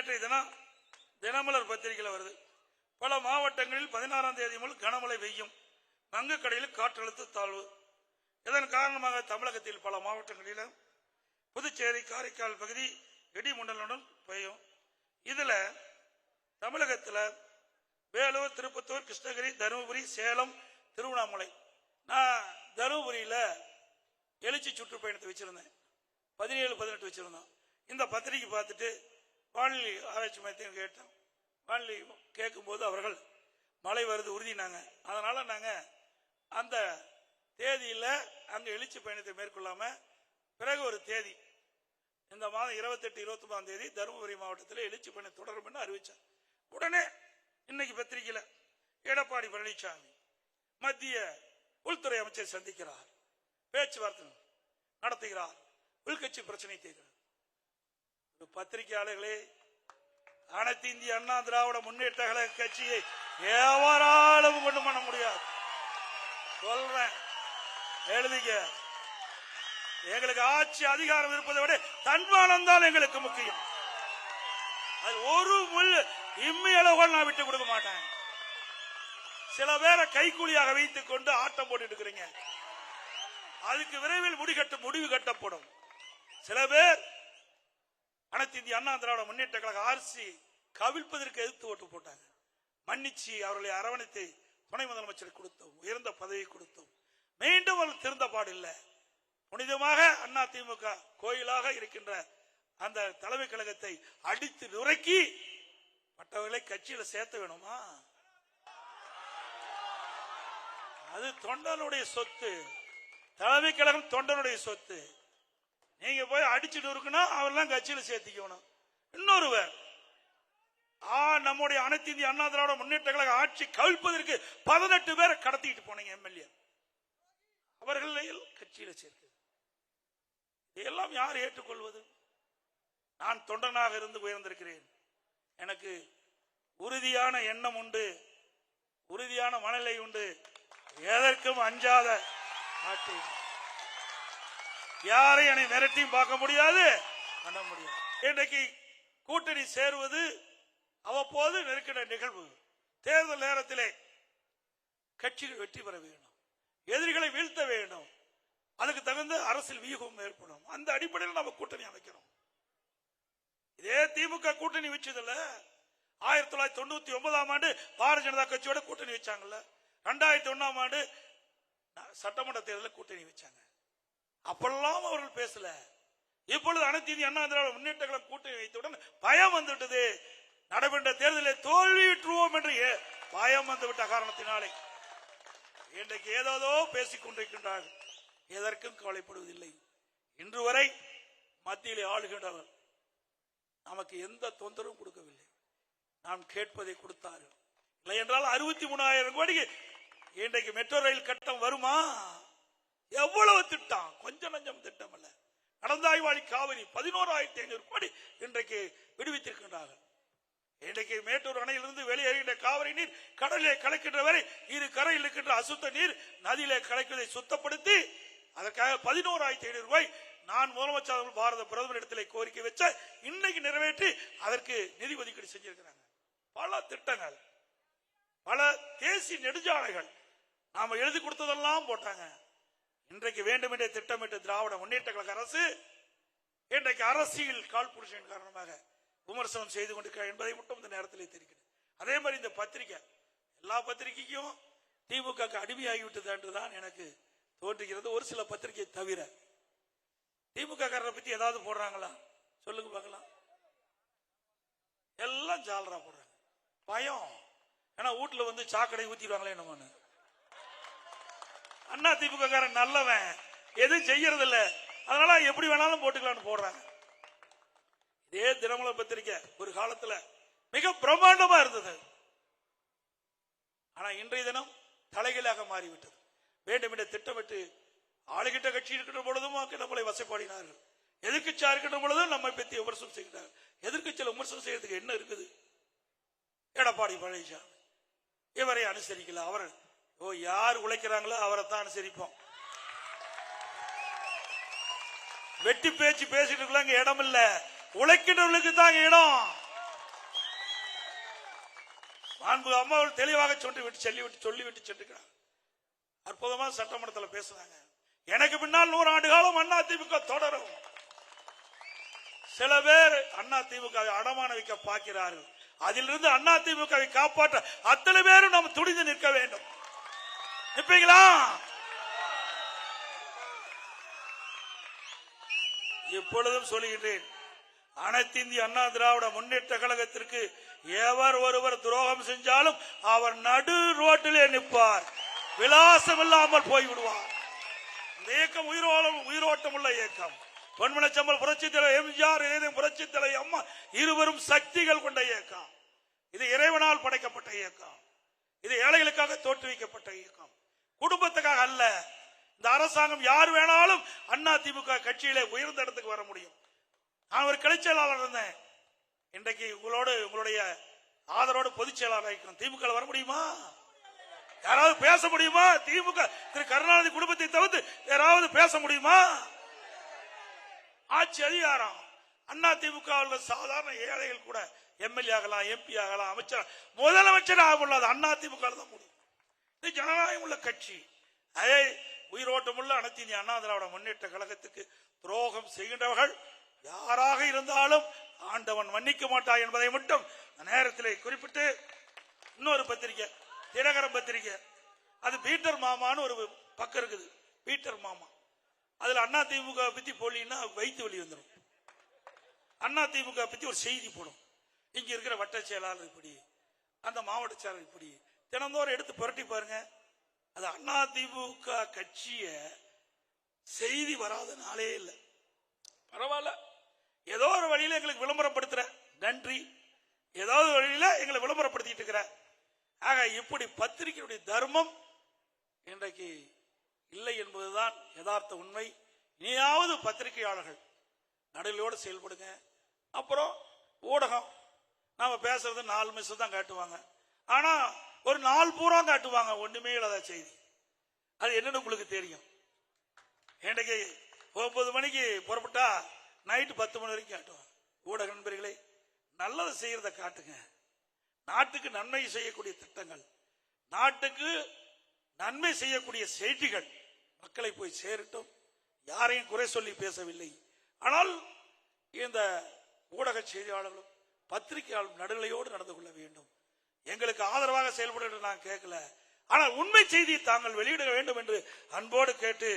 நேற்றைய தினம் தினமலர் பத்திரிகையில் வருது. பல மாவட்டங்களில் 16ஆம் தேதி முதல் கனமழை பெய்யும். வங்கக்கடலில் காற்றழுத்த தாழ்வு. இதன் காரணமாக தமிழகத்தில் பல மாவட்டங்களில் புதுச்சேரி காரைக்கால் பகுதி இடிமுண்டலுடன் பெய்யும். இதுல தமிழகத்தில் வேலூர், திருப்பத்தூர், கிருஷ்ணகிரி, தருமபுரி, சேலம், திருவண்ணாமலை. நான் தருமபுரியில எழுச்சி சுற்றுப்பயணத்தை வச்சிருந்தேன். 17, 18 வச்சிருந்தோம். இந்த பத்திரிகை பார்த்துட்டு வானிலை ஆராய்ச்சி மையத்தையும் கேட்டோம். வானிலை கேட்கும்போது அவர்கள் மழை வருது உறுதினாங்க. அதனால நாங்க அந்த தேதியில அங்க எழுச்சி பயணத்தை மேற்கொள்ளாம பிறகு ஒரு தேதி இந்த மாதம் 28, 29ஆம் தேதி தருமபுரி மாவட்டத்தில் எழுச்சி பயணம் தொடரும் என்று அறிவிச்சார். உடனே இன்னைக்கு பத்திரிகையில எடப்பாடி பழனிசாமி மத்திய உள்துறை அமைச்சர் சந்திக்கிறார், பேச்சுவார்த்தை நடத்துகிறார், உள்கட்சி பிரச்சனை தீர்க்கிறார். பத்திரிகையாளர்களே, அனைத்து இந்திய அண்ணா திராவிட முன்னேற்ற கழக கட்சியை எவராலும் கொண்டு பண்ண முடியாது. சொல்றேன், எழுதிக்க. எங்களுக்கு ஆட்சி அதிகாரம் இருப்பதை விட தன்மானம் தான் எங்களுக்கு முக்கியம். அது ஒரு முள் இம்மியளவு நான் விட்டு கொடுக்க மாட்டேன். சில பேரை கைக்கூலியாக வைத்துக் கொண்டு ஆட்டம் போட்டு இருக்கிறீங்க. அதுக்கு விரைவில் முடிவு கட்டப்படும். சில பேர் அனைத்து இந்திய அண்ணா திராவிட முன்னேற்ற கழக ஆர்சி கவிழ்ப்பதற்கு எதிர்த்து ஓட்டு போட்டாங்க. மன்னிச்சு அவர்களை அரவணைத்து துணை முதலமைச்சர் கொடுத்தோம், உயர்ந்த பதவி கொடுத்தோம். மீண்டும் அவர்கள் திருந்த பாடில்லை. புனிதமாக அண்ணா திமுக கோயிலாக இருக்கின்ற அந்த தலைமை கழகத்தை அடித்து நுரைக்கி மற்றவர்களை கட்சியில சேர்த்த வேணுமா? அது தொண்டனுடைய சொத்து. தலைமை கழகம் தொண்டனுடைய சொத்து. நீங்க போய் அடிச்சுட்டு இருக்கணும், அவரெல்லாம் கட்சியில சேர்த்திக்கணும். இன்னொருவர் நம்முடைய அனைத்து இந்திய அண்ணா திராவிட முன்னேற்ற கழக ஆட்சி கவிழ்ப்பதற்கு 18 பேரை கடத்திட்டு போனீங்க எம்எல்ஏ. அவர்கள் கட்சியில சேர்த்து இதெல்லாம் யார் ஏற்றுக்கொள்வது? நான் தொண்டனாக இருந்து உயர்ந்திருக்கிறேன். எனக்கு உறுதியான எண்ணம் உண்டு, உறுதியான மனநிலை உண்டு. எதற்கும் அஞ்சாத ஆட்சி. யாரையும் என்னை மிரட்டியும் பார்க்க முடியாது, பண்ண முடியாது. இன்றைக்கு கூட்டணி சேருவது அவ்வப்போது நெருக்கிற நிகழ்வு. தேர்தல் நேரத்திலே கட்சிகள் வெற்றி பெற வேண்டும், எதிரிகளை வீழ்த்த வேண்டும். அதுக்கு தகுந்த அரசியல் வியூகம் ஏற்படும். அந்த அடிப்படையில் நம்ம கூட்டணி அமைக்கிறோம். இதே திமுக கூட்டணி வச்சதில்ல. 1999ஆம் ஆண்டு பாரதிய ஜனதா கட்சியோட கூட்டணி வச்சாங்கல்ல. 2001ஆம் ஆண்டு சட்டமன்ற தேர்தலில் கூட்டணி வச்சாங்க. அப்பெல்லாம் அவர்கள் பேசல. இப்பொழுது அனைத்து இந்திய அண்ணா திராவிட முன்னேற்ற கழகம் கூட்டணி வைத்தவுடன் பயம் வந்துவிட்டது. நடைபெற்ற தேர்தலில் தோல்வியுற்றுவோம் என்று பயம் வந்துவிட்ட காரணத்தினாலே இன்றைக்கு ஏதோ பேசிக் கொண்டிருக்கின்றார்கள். எதற்கும் கவலைப்படுவதில்லை. இன்று வரை மத்தியிலே ஆளுகின்றவர் நமக்கு எந்த தொந்தரவும் கொடுக்கவில்லை. நாம் கேட்பதை கொடுத்தார்கள். இல்லை என்றால் 63,000 கோடிக்கு இன்றைக்கு மெட்ரோ ரயில் கட்டம் வருமா? எவ்வளவு திட்டம், கொஞ்சம் நஞ்சம் திட்டம் அல்ல. நடந்தாய்வாளி காவிரி 11,500 கோடி இன்றைக்கு விடுவித்திருக்கின்றார்கள். இன்றைக்கு மேட்டூர் அணையிலிருந்து வெளியேறுகின்ற காவிரி நீர் கடலிலே கலக்கின்ற வரை இரு கரையில் இருக்கின்ற அசுத்த நீர் நதியிலே கலக்குவதை சுத்தப்படுத்தி அதற்காக 11,500 ரூபாய் நான் முதலமைச்சர் பாரத பிரதமர் இடத்திலே கோரிக்கை வச்ச இன்னைக்கு நிறைவேற்றி அதற்கு நிதி ஒதுக்கீடு செஞ்சிருக்கிறாங்க. பல திட்டங்கள், பல தேசிய நெடுஞ்சாலைகள் நாம எழுதி கொடுத்ததெல்லாம் போட்டாங்க. இன்றைக்கு வேண்டுமென்றே திட்டமிட்டு திராவிட முன்னேற்ற கழக அரசு இன்றைக்கு அரசியல் காழ்ப்புணர்ச்சியின் காரணமாக விமர்சனம் செய்து கொண்டிருக்கிறார் என்பதை மட்டும் இந்த நேரத்தில் தெரிகிறது. அதே மாதிரி இந்த பத்திரிகை, எல்லா பத்திரிகைக்கும் திமுக அடிமையாகிவிட்டது என்றுதான் எனக்கு தோன்றுகிறது. ஒரு சில பத்திரிகை தவிர திமுக காரரை பத்தி ஏதாவது போடுறாங்களா சொல்லுங்க பார்க்கலாம். எல்லாம் ஜாலரா போடுறாங்க. பயம். ஏன்னா வீட்டுல வந்து சாக்கடை ஊத்திடுவாங்களே என்னமோன்னு. அண்ணா திமுக காரன் நல்லவன், எதுவும் செய்யறது இல்ல, அதனால எப்படி வேணாலும் போட்டுக்கலாம்னு போடுறாங்க. இதே தினமலர் பத்திரிகை ஒரு காலத்துல மிக பிரம்மாண்டமா இருந்தது. ஆனா இன்றைய தினம் தலைகீழாக மாறிவிட்டது. வேண்டுமென்ற திட்டமிட்டு ஆளுகிட்ட கட்சி இருக்கின்ற பொழுதும் நம்மளை வசைப்பாடினார்கள். எதிர்கட்சியா இருக்கின்ற பொழுதும் நம்மை பற்றி விமர்சனம் செய்கிறார்கள். எதிர்கட்சியில் விமர்சனம் செய்யறதுக்கு என்ன இருக்குது? எடப்பாடி பழனிசாமி இவரை அனுசரிக்கல. அவர் யார் உழைக்கிறாங்களோ அவரை தான் அனுசரிப்போம். வெட்டி பேச்சு பேசிட்டு இருக்கலாம், இடம் இல்ல, உழைக்கின்றவர்களுக்கு தான் இடம். மாண்பு அம்மாவில் தெளிவாக சொல்லிவிட்டு சென்றுக்கிறார். அற்புதமா சட்டமன்றத்தில் பேசுறாங்க. எனக்கு பின்னால் 100 ஆண்டு காலம் அண்ணா திமுக தொடரும். சில பேர் அண்ணா திமுகவை அடமான வைக்க பார்க்கிறார்கள். அதிலிருந்து அண்ணா திமுகவை காப்பாற்ற அத்தனை பேரும் நாம் துணிந்து நிற்க வேண்டும். நிற்பீங்களா? இப்பொழுதும் சொல்லுகின்றேன், அனைத்து இந்திய அண்ணா திராவிட முன்னேற்ற கழகத்திற்கு எவர் ஒருவர் துரோகம் செஞ்சாலும் அவர் நடு ரோட்டிலே நிற்பார், விலாசம் இல்லாமல் போய்விடுவார். இந்த இயக்கம் உயிரோட்டம் உள்ள இயக்கம். பொன்மனச்சம்பல் புரட்சி தலைவர் எம்ஜிஆர், புரட்சி தலைவர் அம்மா இருவரும் சக்திகள் கொண்ட இயக்கம். இது இறைவனால் படைக்கப்பட்ட இயக்கம். இது ஏழைகளுக்காக தோற்றுவிக்கப்பட்ட இயக்கம், குடும்பத்துக்காக அல்ல. இந்த அரசாங்கம் யார் வேணாலும் அண்ணா திமுக கட்சியிலே உயர்ந்த இடத்துக்கு வர முடியும். நான் ஒரு கிளை செயலாளர் இருந்தேன். இன்றைக்கு உங்களுடைய ஆதரவோடு பொதுச் செயலாளர் திமுக வர முடியுமா? யாராவது பேச முடியுமா? திமுக திரு கருணாநிதி குடும்பத்தை தவிர்த்து யாராவது பேச முடியுமா? ஆட்சி அதிகாரம் அண்ணா திமுக சாதாரண ஏழைகள் கூட எம்எல்ஏ ஆகலாம், எம்பி ஆகலாம், அமைச்சர், முதலமைச்சர் ஆக முடியாது. அண்ணா திமுக தான் முடியும். இது ஜனநாயகம் உள்ள கட்சி. அதே உயிரோட்டம் உள்ள அனைத்து இந்திய அண்ணா திராவிட முன்னேற்ற கழகத்துக்கு துரோகம் செய்கின்றவர்கள் யாராக இருந்தாலும் ஆண்டவன் மன்னிக்க மாட்டார் என்பதை மட்டும் நேரத்தில் குறிப்பிட்டு, இன்னொரு பத்திரிகை தினகரன் பத்திரிகை, அது பீட்டர் மாமான்னு ஒரு பக்கம் இருக்குது. பீட்டர் மாமா அதுல அண்ணா திமுக பத்தி போலின்னா வயிற்று வலி வந்துடும். அண்ணா திமுக பத்தி ஒரு செய்தி போடும். இங்க இருக்கிற வட்ட செயலாளர் இப்படி, அந்த மாவட்ட செயலாளர் இப்படி, தினந்தோறும் எடுத்து புரட்டி பாருங்க. அது அண்ணா திமுக கட்சிய செய்தி வராத நாளே இல்லை. பரவாயில்ல, ஏதோ ஒரு வழியில எங்களுக்கு விளம்பரப்படுத்துற, நன்றி. ஏதாவது வழியில எங்களை விளம்பரப்படுத்திட்டு இருக்கிற. ஆக இப்படி பத்திரிகையுடைய தர்மம் இன்றைக்கு இல்லை என்பதுதான் யதார்த்த உண்மை. இனியாவது பத்திரிகையாளர்கள் நடுநிலையோடு செயல்படுங்க. அப்புறம் ஊடகம் நாம பேசுறது 4 நிமிஷம் தான் காட்டுவாங்க. ஆனா ஒரு நாள் பூரா காட்டுவாங்க ஒண்ணுமே இல்லாத செய்தி. அது என்னன்னு உங்களுக்கு தெரியும். இன்றைக்கு 9 மணிக்கு புறப்பட்டா நைட்டு 10 மணி வரைக்கும் காட்டுவாங்க. ஊடக நண்பர்களே, நல்லதை செய்யறத காட்டுங்க. நாட்டுக்கு நன்மை செய்யக்கூடிய திட்டங்கள், நாட்டுக்கு நன்மை செய்யக்கூடிய செய்திகள் மக்களை போய் சேரட்டும். யாரையும் குறை சொல்லி பேசவில்லை. ஆனால் இந்த ஊடக செய்தியாளர்களும் பத்திரிகையாளர்களும் நடுநிலையோடு நடந்து கொள்ள வேண்டும். எங்களுக்கு ஆதரவாக செயல்பட நான் கேட்கல, ஆனால் உண்மை செய்தியை தாங்கள் வெளியிட வேண்டும் என்று அன்போடு கேட்டு